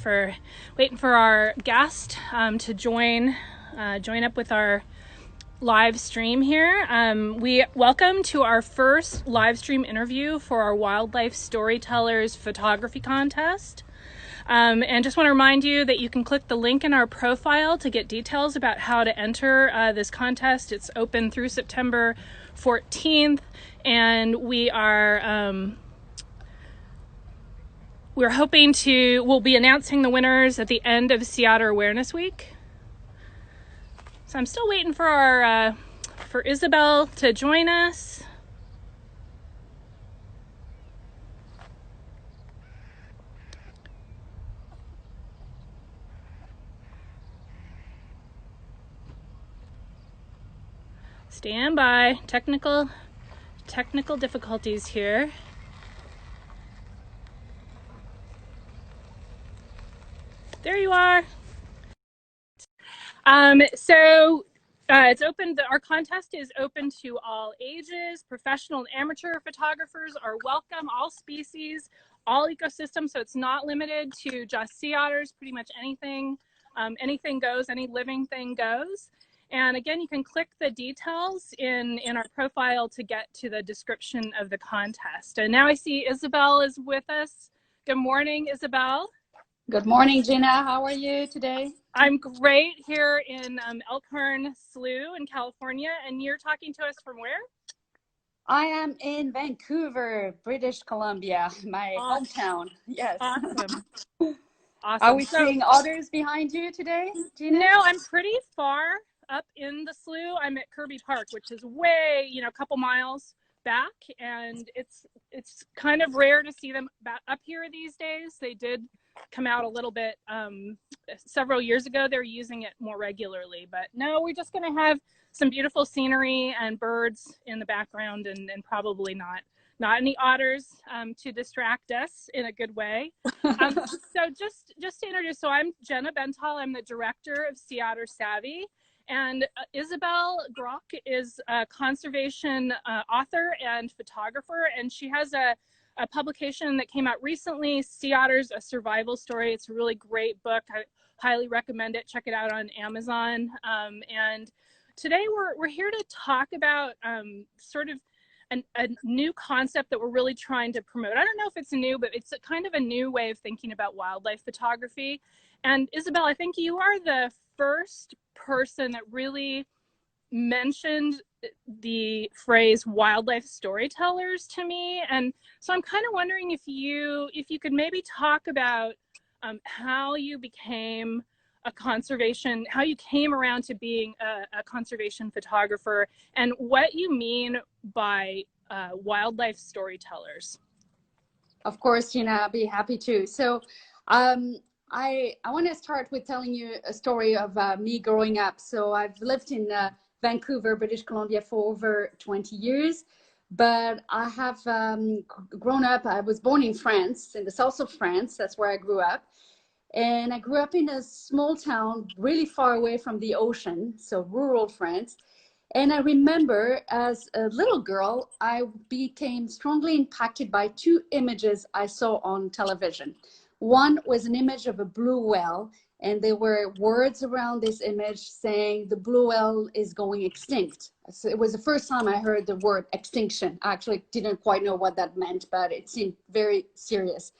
waiting for our guest to join up with our live stream here. We welcome to our first live stream interview for our Wildlife Storytellers photography contest. And just want to remind you that you can click the link in our profile to get details about how to enter this contest. It's open through September 14th, and we'll be announcing the winners at the end of Sea Otter Awareness Week. So I'm still waiting for for Isabelle to join us. Stand by. Technical difficulties here. There you are. It's open. Our contest is open to all ages. Professional and amateur photographers are welcome. All species, all ecosystems. So it's not limited to just sea otters. Pretty much anything, anything goes. Any living thing goes. And again, you can click the details in our profile to get to the description of the contest. And now I see Isabelle is with us. Good morning, Isabelle. Good morning, Gina. How are you today? I'm great here in Elkhorn Slough in California. And you're talking to us from where? I am in Vancouver, British Columbia, my hometown. Yes. Awesome. Are we seeing otters behind you today, Gina? No, I'm pretty far up in the slough. I'm at Kirby Park, which is way, a couple miles back, and it's kind of rare to see them up here these days. They did come out a little bit several years ago. They're using it more regularly, but no, we're just going to have some beautiful scenery and birds in the background, and probably not any otters to distract us in a good way. So just to introduce, so I'm Jenna Benthal. I'm the director of Sea Otter Savvy. And Isabelle Groc is a conservation author and photographer, and she has a publication that came out recently, Sea Otters, A Survival Story. It's a really great book. I highly recommend it. Check it out on Amazon. And today we're here to talk about sort of a new concept that we're really trying to promote. I don't know if it's new, but it's kind of a new way of thinking about wildlife photography. And Isabelle, I think you are the first person that really mentioned the phrase wildlife storytellers to me. And so I'm kind of wondering if you could maybe talk about how you became how you came around to being a conservation photographer, and what you mean by wildlife storytellers. Of course, Gina, I'll be happy to. So I want to start with telling you a story of me growing up. So I've lived in Vancouver, British Columbia for over 20 years, but I have grown up, I was born in France, in the south of France. That's where I grew up. And I grew up in a small town really far away from the ocean, so rural France. And I remember as a little girl, I became strongly impacted by two images I saw on television. One was an image of a blue whale, and there were words around this image saying the blue whale is going extinct. So it was the first time I heard the word extinction. I actually didn't quite know what that meant, but it seemed very serious.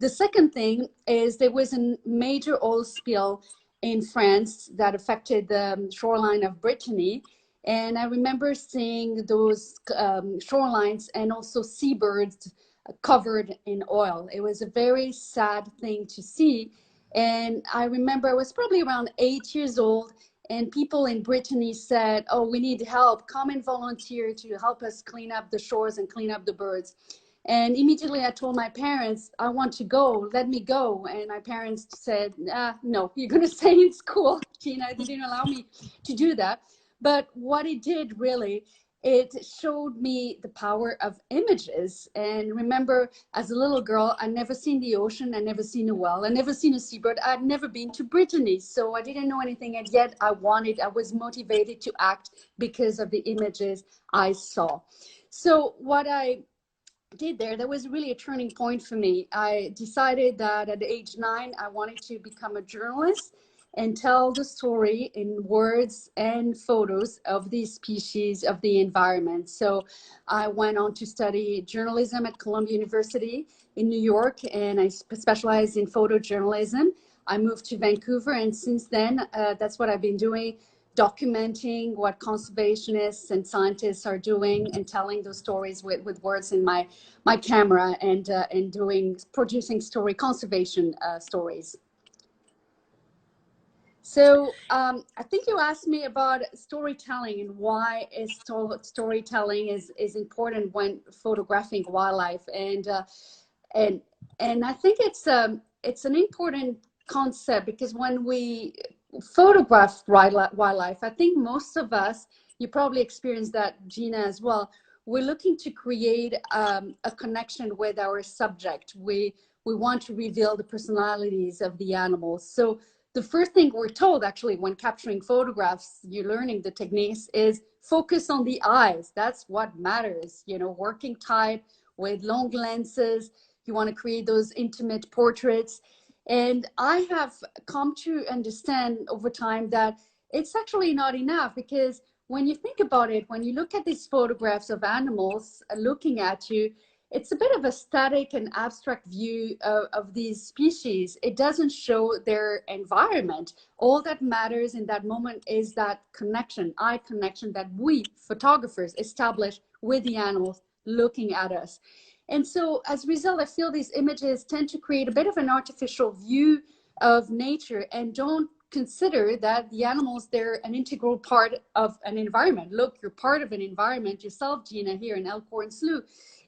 The second thing is there was a major oil spill in France that affected the shoreline of Brittany. And I remember seeing those shorelines and also seabirds covered in oil. It was a very sad thing to see. And I remember I was probably around 8 years old, and people in Brittany said, oh, we need help. Come and volunteer to help us clean up the shores and clean up the birds. And immediately I told my parents, I want to go, let me go. And my parents said, no, you're going to stay in school. Gina, they didn't allow me to do that. But what it did really, it showed me the power of images. And remember, as a little girl, I'd never seen the ocean, I'd never seen a whale, I'd never seen a seabird, I'd never been to Brittany. So I didn't know anything, and yet I was motivated to act because of the images I saw. So what I did there was really a turning point for me. I decided that at age 9, I wanted to become a journalist and tell the story in words and photos of the species, of the environment. So I went on to study journalism at Columbia University in New York, and I specialized in photojournalism. I moved to Vancouver, and since then, that's what I've been doing, documenting what conservationists and scientists are doing and telling those stories with words in my camera, and producing story conservation stories. So I think you asked me about storytelling and why storytelling is important when photographing wildlife, and I think it's an important concept, because when we photograph wildlife, I think most of us, you probably experienced that, Gina, as well. We're looking to create a connection with our subject. We want to reveal the personalities of the animals. So the first thing we're told, actually, when capturing photographs, you're learning the techniques, is focus on the eyes. That's what matters. You know, working tight with long lenses. You want to create those intimate portraits. And I have come to understand over time that it's actually not enough, because when you think about it, when you look at these photographs of animals looking at you, it's a bit of a static and abstract view of these species. It doesn't show their environment. All that matters in that moment is that connection, eye connection, that we photographers establish with the animals looking at us. And so as a result, I feel these images tend to create a bit of an artificial view of nature and don't consider that the animals, they're an integral part of an environment. Look, you're part of an environment yourself, Gina, here in Elkhorn Slough.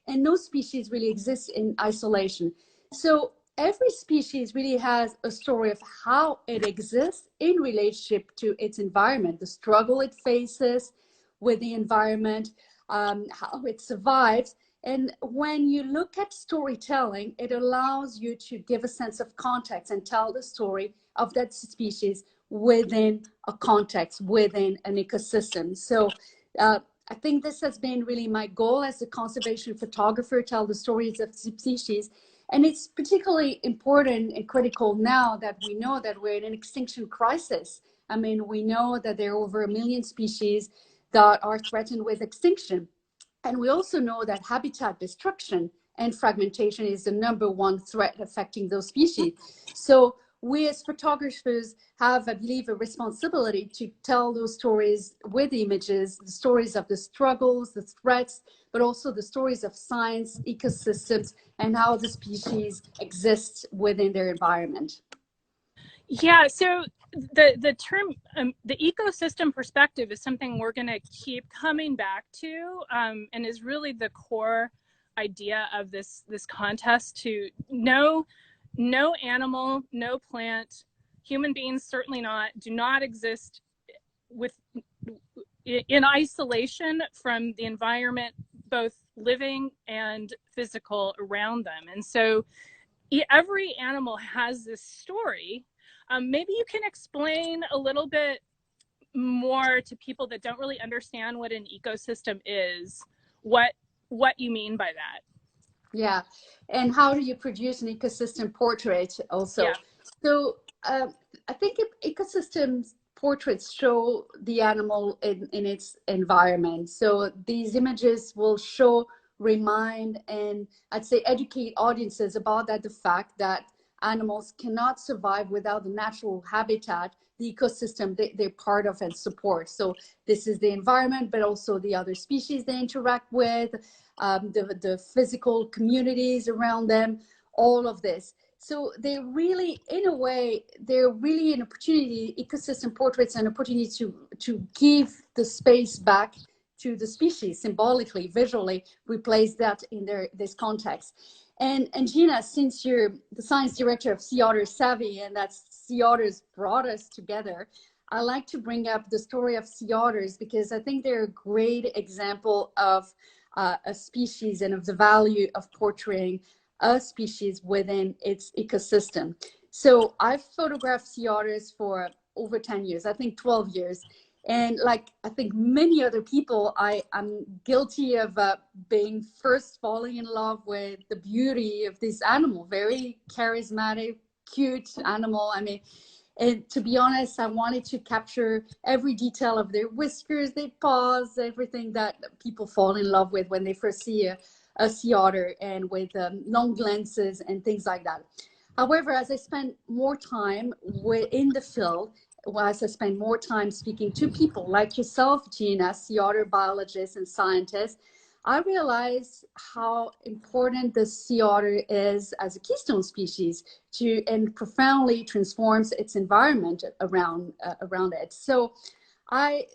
And no species really exists in isolation. So every species really has a story of how it exists in relationship to its environment, the struggle it faces with the environment, how it survives. And when you look at storytelling, it allows you to give a sense of context and tell the story of that species within a context, within an ecosystem. So I think this has been really my goal as a conservation photographer, tell the stories of species. And it's particularly important and critical now that we know that we're in an extinction crisis. I mean, we know that there are over 1 million species that are threatened with extinction. And we also know that habitat destruction and fragmentation is the #1 threat affecting those species. So we as photographers have, I believe, a responsibility to tell those stories with images, the stories of the struggles, the threats, but also the stories of science, ecosystems, and how the species exist within their environment. Yeah, so the term, the ecosystem perspective is something we're going to keep coming back to, and is really the core idea of this contest. To no animal, no plant, human beings certainly not, do not exist in isolation from the environment, both living and physical, around them. And so every animal has this story. Maybe you can explain a little bit more to people that don't really understand what an ecosystem is, what you mean by that. Yeah, and how do you produce an ecosystem portrait also? Yeah. So I think ecosystems portraits show the animal in its environment. So these images will show, remind, and I'd say educate audiences about that, the fact that animals cannot survive without the natural habitat, the ecosystem they're part of and support. So this is the environment, but also the other species they interact with, the physical communities around them, all of this. So they really, in a way, they're really an opportunity, ecosystem portraits, an opportunity to give the space back to the species, symbolically, visually, replace that in this context. And Gina, since you're the science director of Sea Otters Savvy, and that's Sea Otters brought us together, I like to bring up the story of sea otters because I think they're a great example of a species and of the value of portraying a species within its ecosystem. So I've photographed sea otters for over 10 years, I think 12 years. And like I think many other people, I'm guilty of being first falling in love with the beauty of this animal, very charismatic, cute animal. I mean, and to be honest, I wanted to capture every detail of their whiskers, their paws, everything that people fall in love with when they first see a sea otter, and with long lenses and things like that. However, as I spent more time in the field, as I spend more time speaking to people like yourself, Gina, sea otter biologists and scientists, I realized how important the sea otter is as a keystone species to, and profoundly transforms its environment around it. So I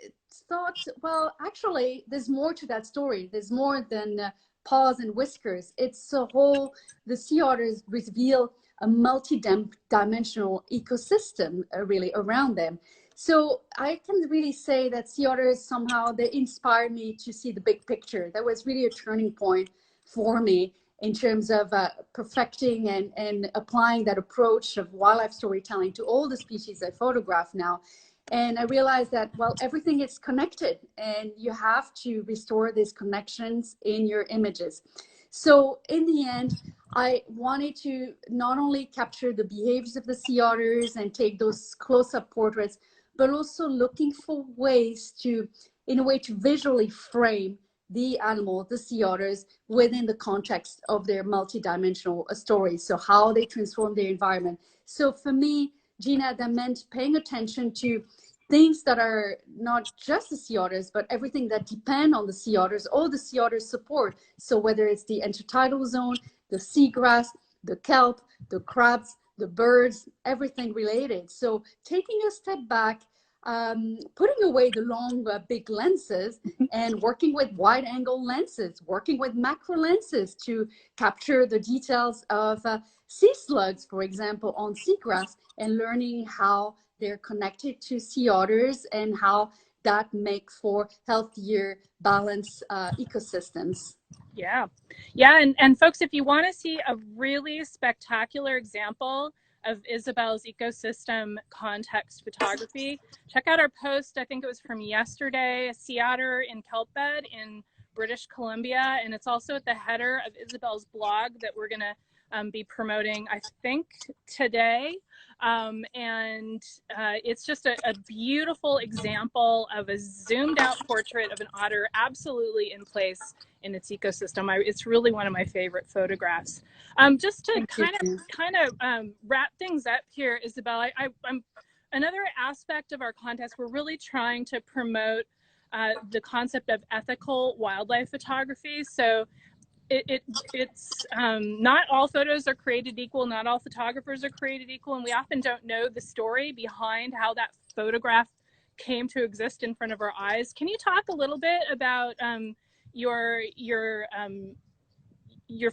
thought, well, actually, there's more to that story. There's more than paws and whiskers. It's a whole, the sea otters reveal a multi-dimensional ecosystem really around them. So I can really say that sea otters somehow, they inspired me to see the big picture. That was really a turning point for me in terms of perfecting and applying that approach of wildlife storytelling to all the species I photograph now. And I realized that, well, everything is connected, and you have to restore these connections in your images. So in the end, I wanted to not only capture the behaviors of the sea otters and take those close-up portraits, but also looking for ways to, in a way, to visually frame the animal, the sea otters, within the context of their multidimensional stories. So how they transform their environment. So for me, Gina, that meant paying attention to things that are not just the sea otters, but everything that depend on the sea otters, all the sea otters support. So whether it's the intertidal zone, the seagrass, the kelp, the crabs, the birds, everything related. So taking a step back, putting away the long, big lenses and working with wide angle lenses, working with macro lenses to capture the details of sea slugs, for example, on seagrass, and learning how they're connected to sea otters and how that make for healthier, balanced ecosystems. Yeah. Yeah. And folks, if you want to see a really spectacular example of Isabelle's ecosystem context photography, check out our post. I think it was from yesterday, a sea otter in kelp bed in British Columbia. And it's also at the header of Isabelle's blog that we're going to be promoting, I think, today. It's just a beautiful example of a zoomed out portrait of an otter absolutely in place in its ecosystem. It's really one of my favorite photographs. Just to kind of wrap things up here, Isabelle, I'm another aspect of our contest. We're really trying to promote the concept of ethical wildlife photography. So it's not all photos are created equal, not all photographers are created equal, and we often don't know the story behind how that photograph came to exist in front of our eyes. Can you talk a little bit about your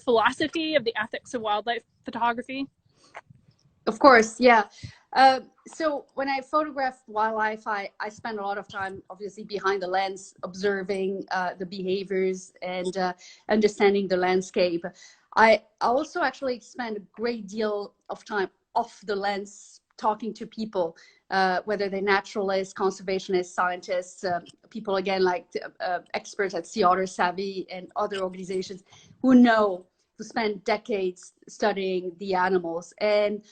philosophy of the ethics of wildlife photography? Of course, yeah. So when I photograph wildlife, I spend a lot of time, obviously, behind the lens, observing the behaviors and understanding the landscape. I also actually spend a great deal of time off the lens, talking to people, whether they're naturalists, conservationists, scientists, people, again, like experts at Sea Otter Savvy and other organizations who spend decades studying the animals. And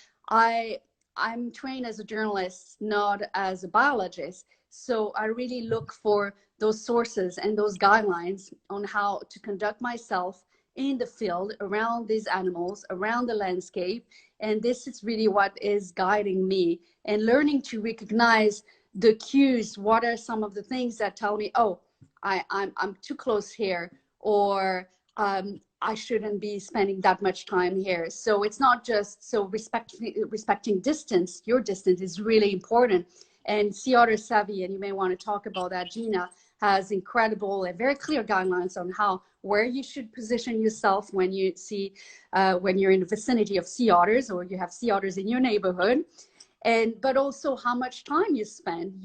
I'm trained as a journalist, not as a biologist. So I really look for those sources and those guidelines on how to conduct myself in the field around these animals, around the landscape. And this is really what is guiding me, and learning to recognize the cues. What are some of the things that tell me, oh, I'm too close here, or I shouldn't be spending that much time here. So it's not just, so respecting distance, your distance is really important. And Sea Otter Savvy, and you may want to talk about that, Gina, has incredible and very clear guidelines on where you should position yourself when you see, when you're in the vicinity of sea otters, or you have sea otters in your neighborhood. But also how much time you spend,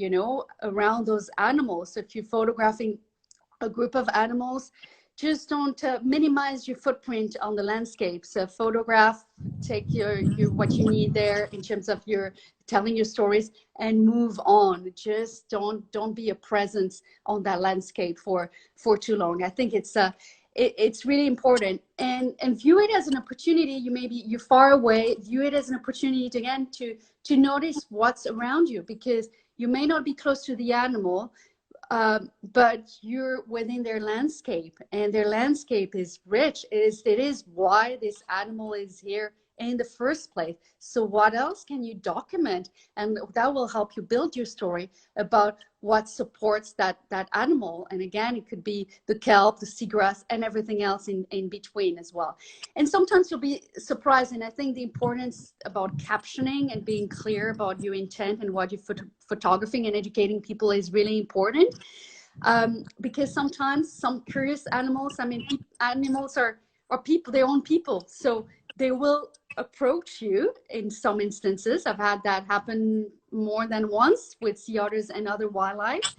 around those animals. So if you're photographing a group of animals, just don't minimize your footprint on the landscape. So photograph, take your what you need there in terms of your telling your stories, and move on. Just don't be a presence on that landscape for too long. I think it's really important, and view it as an opportunity. You're far away, view it as an opportunity to, again, to notice what's around you, because you may not be close to the animal, but you're within their landscape, and their landscape is rich. It is why this animal is here in the first place. So what else can you document? And that will help you build your story about what supports that animal. And again, it could be the kelp, the seagrass, and everything else in between as well. And sometimes you'll be surprised. And I think the importance about captioning and being clear about your intent and what you're photographing and educating people is really important. Because sometimes some curious animals, animals are people, their own people. So they will approach you in some instances. I've had that happen more than once with sea otters and other wildlife.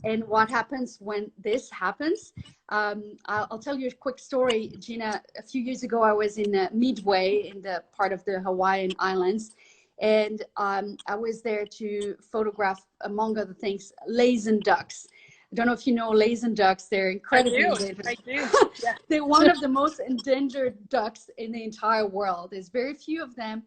And what happens when this happens? I'll tell you a quick story, Gina. A few years ago, I was in Midway, in the part of the Hawaiian Islands. And I was there to photograph, among other things, Laysan ducks. I don't know if you know Laysan ducks. They're incredibly endangered. I do. Yeah. They're one of the most endangered ducks in the entire world. There's very few of them,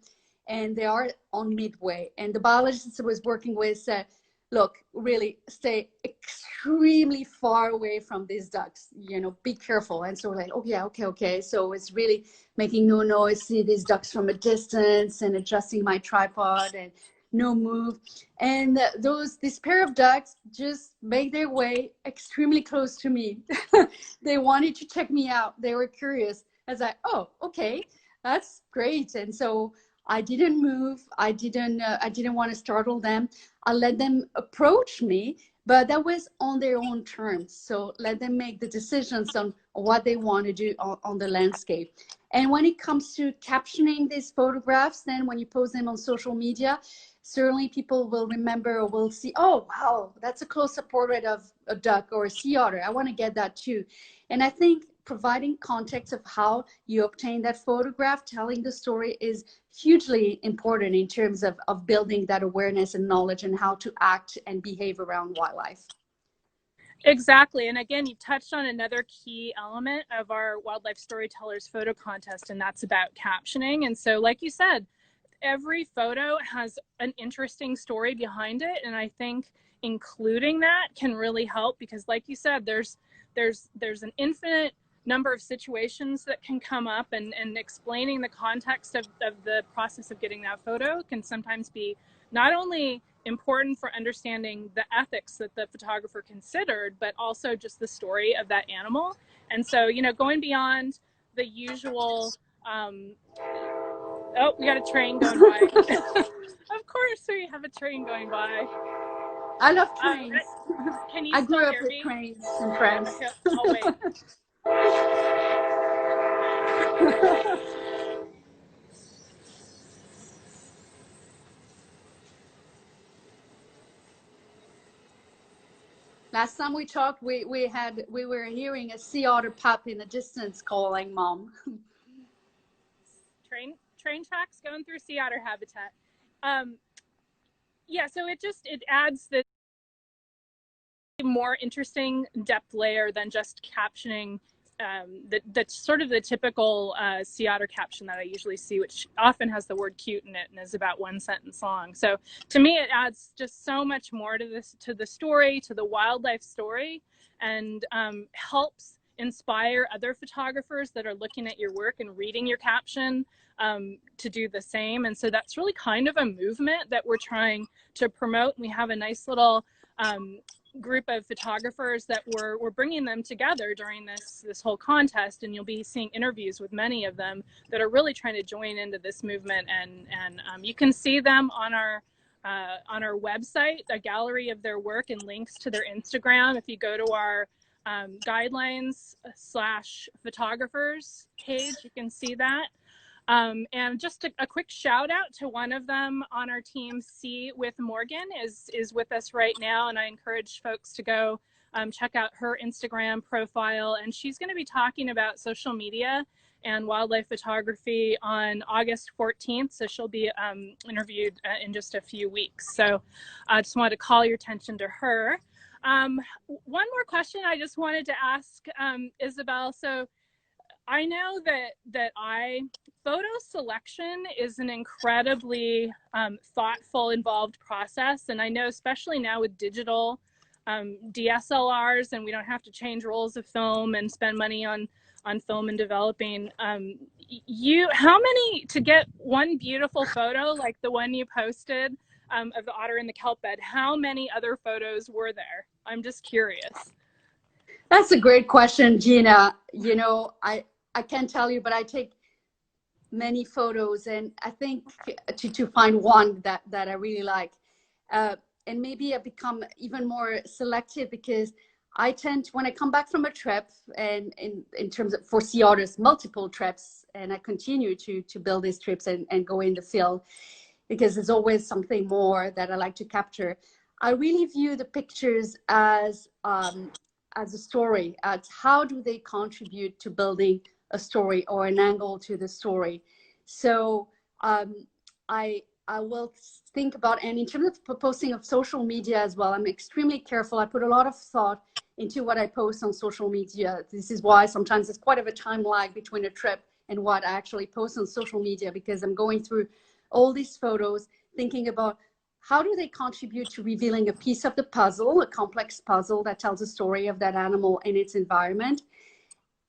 and they are on Midway. And the biologist I was working with said, look, really stay extremely far away from these ducks, be careful. And so we're like, oh yeah, okay. So it's really making no noise, see these ducks from a distance, and adjusting my tripod, and no move. And this pair of ducks just made their way extremely close to me. They wanted to check me out. They were curious. I was like, oh, okay, that's great. And so I didn't move. I didn't want to startle them. I let them approach me, but that was on their own terms. So let them make the decisions on what they want to do on the landscape. And when it comes to captioning these photographs, then when you post them on social media, certainly people will remember or will see, oh, wow, that's a close-up portrait of a duck or a sea otter. I want to get that too. And I think providing context of how you obtain that photograph, telling the story, is hugely important in terms of building that awareness and knowledge and how to act and behave around wildlife. Exactly. And again, you touched on another key element of our Wildlife Storytellers photo contest, and that's about captioning. And so, like you said, every photo has an interesting story behind it. And I think including that can really help, because like you said, there's an infinite number of situations that can come up, and explaining the context of the process of getting that photo can sometimes be not only important for understanding the ethics that the photographer considered, but also just the story of that animal. And so, going beyond the usual, oh, we got a train going by. Of course we have a train going by. I love trains. Can you I grew up hear with me? trains in France. Oh, wait. Last time we talked, we were hearing a sea otter pup in the distance calling mom. Train tracks going through sea otter habitat. Yeah, so it adds the more interesting depth layer than just captioning the sort of the typical sea otter caption that I usually see, which often has the word cute in it and is about one sentence long. So to me, it adds just so much more to the story, to the wildlife story, and helps inspire other photographers that are looking at your work and reading your caption to do the same. And so that's really kind of a movement that we're trying to promote. We have a nice little group of photographers that we're bringing them together during this whole contest, and you'll be seeing interviews with many of them that are really trying to join into this movement. And you can see them on our website, a gallery of their work and links to their Instagram. If you go to our guidelines/photographers page, you can see that. And just a quick shout out to one of them on our team, C with Morgan, is with us right now. And I encourage folks to go check out her Instagram profile. And she's going to be talking about social media and wildlife photography on August 14th. So she'll be interviewed in just a few weeks. So I just wanted to call your attention to her. One more question I just wanted to ask Isabelle. So I know that photo selection is an incredibly thoughtful, involved process. And I know especially now with digital DSLRs, and we don't have to change rolls of film and spend money on film and developing. How many, to get one beautiful photo like the one you posted of the otter in the kelp bed, how many other photos were there? I'm just curious. That's a great question, Gina. You know, I can't tell you, but I take many photos, and I think to find one that I really like. And maybe I've become even more selective because I tend to, when I come back from a trip, and in terms of for sea otters, multiple trips, and I continue to build these trips and go in the field because there's always something more that I like to capture. I really view the pictures as a story, as how do they contribute to building a story or an angle to the story. So I will think about, and in terms of posting of social media as well, I'm extremely careful. I put a lot of thought into what I post on social media. This is why sometimes there's quite of a time lag between a trip and what I actually post on social media, because I'm going through all these photos, thinking about how do they contribute to revealing a piece of the puzzle, a complex puzzle that tells a story of that animal and its environment.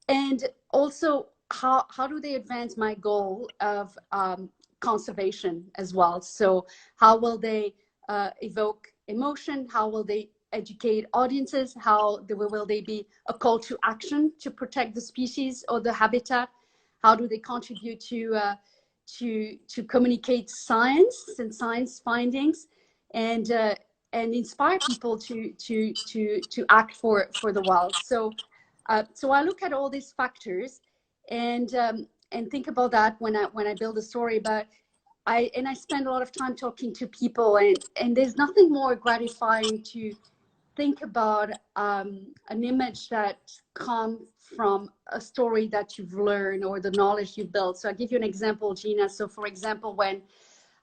And also, how do they advance my goal of conservation as well? So how will they evoke emotion? How will they educate audiences? How will they be a call to action to protect the species or the habitat? How do they contribute to communicate science and science findings, and inspire people to act for the wild? So I look at all these factors and think about that when I build a story. But I spend a lot of time talking to people, and there's nothing more gratifying to think about an image that comes from a story that you've learned or the knowledge you built. So I'll give you an example, Gina. So for example, when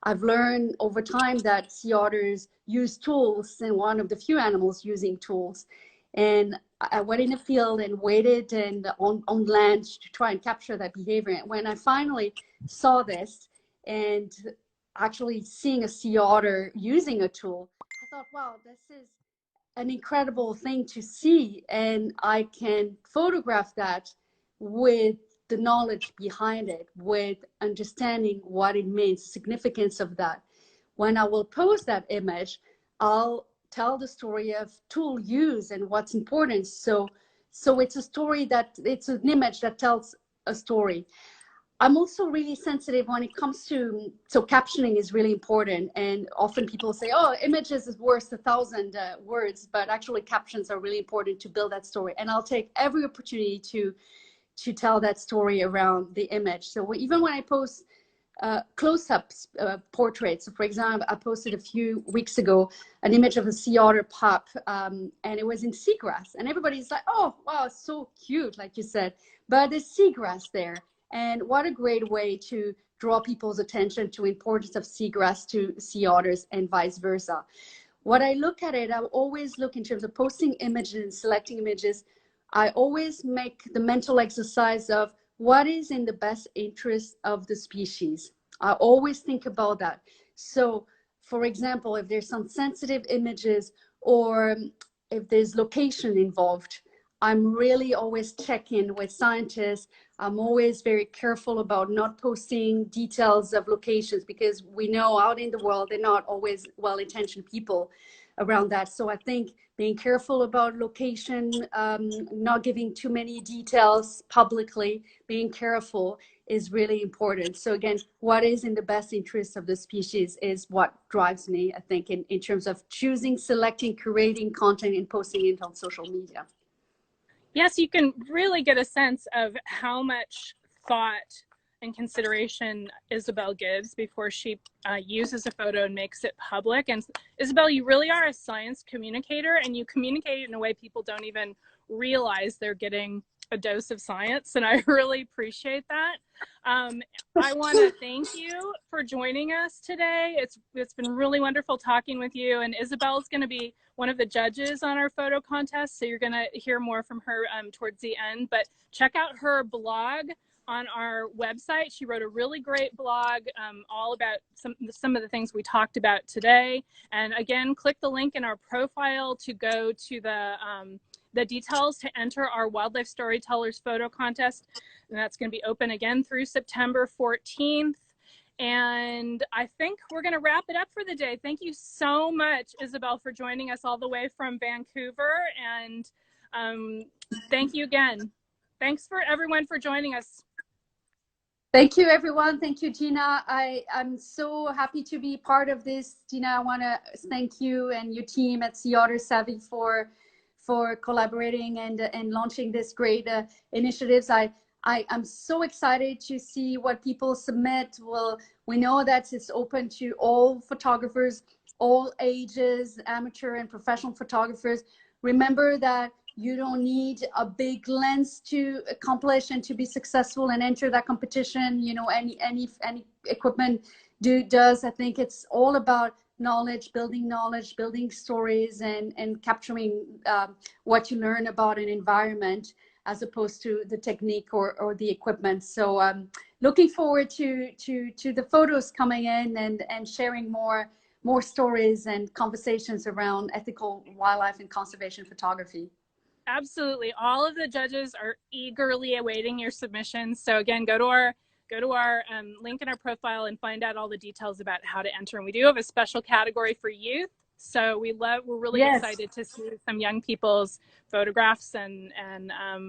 I've learned over time that sea otters use tools, and one of the few animals using tools, and I went in the field and waited and on land to try and capture that behavior. And when I finally saw this and actually seeing a sea otter using a tool, I thought, wow, this is an incredible thing to see, and I can photograph that with the knowledge behind it, with understanding what it means, the significance of that. When I will post that image, I'll tell the story of tool use and what's important. So it's a story it's an image that tells a story. I'm also really sensitive when it comes to, so captioning is really important. And often people say, oh, images is worth 1,000 words, but actually captions are really important to build that story. And I'll take every opportunity to tell that story around the image. So even when I post close-ups portraits, so for example, I posted a few weeks ago an image of a sea otter pup, and it was in seagrass. And everybody's like, oh, wow, it's so cute, like you said, but there's seagrass there. And what a great way to draw people's attention to importance of seagrass to sea otters and vice versa. What I look at it, I always look in terms of posting images and selecting images. I always make the mental exercise of what is in the best interest of the species. I always think about that. So, for example, if there's some sensitive images or if there's location involved, I'm really always checking with scientists. I'm always very careful about not posting details of locations, because we know out in the world, they're not always well-intentioned people around that. So I think being careful about location, not giving too many details publicly, being careful is really important. So again, what is in the best interest of the species is what drives me, I think, in terms of choosing, selecting, curating content and posting it on social media. Yes, you can really get a sense of how much thought and consideration Isabelle gives before she uses a photo and makes it public. And Isabelle, you really are a science communicator, and you communicate in a way people don't even realize they're getting a dose of science, and I really appreciate that. I want to thank you for joining us today. It's been really wonderful talking with you, and Isabelle is going to be one of the judges on our photo contest, so you're going to hear more from her towards the end. But check out her blog on our website. She wrote a really great blog all about some of the things we talked about today. And again, click the link in our profile to go to the details to enter our Wildlife Storytellers photo contest. And that's going to be open again through September 14th. And I think we're going to wrap it up for the day. Thank you so much, Isabelle, for joining us all the way from Vancouver. And thank you again. Thanks for everyone for joining us. Thank you, everyone. Thank you, Gina. I'm so happy to be part of this. Gina, I want to thank you and your team at Sea Otter Savvy for collaborating and launching this great initiatives. I'm so excited to see what people submit. Well, we know that it's open to all photographers, all ages, amateur and professional photographers. Remember that you don't need a big lens to accomplish and to be successful and enter that competition. You know, any equipment does. I think it's all about knowledge, building stories, and capturing what you learn about an environment as opposed to the technique or the equipment. So looking forward to the photos coming in and sharing more stories and conversations around ethical wildlife and conservation photography. Absolutely. All of the judges are eagerly awaiting your submissions. So again, go to our link in our profile and find out all the details about how to enter. And we do have a special category for youth. So we're really excited to see some young people's photographs. And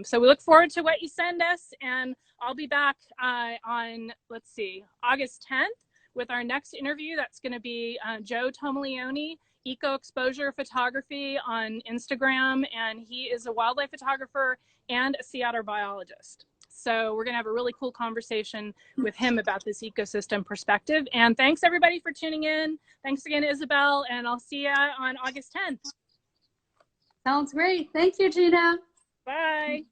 so we look forward to what you send us. And I'll be back on, let's see, August 10th with our next interview. That's going to be Joe Tomilione, Eco Exposure Photography on Instagram. And he is a wildlife photographer and a sea otter biologist. So we're going to have a really cool conversation with him about this ecosystem perspective. And thanks everybody for tuning in. Thanks again, Isabelle, and I'll see you on August 10th. Sounds great. Thank you, Gina. Bye.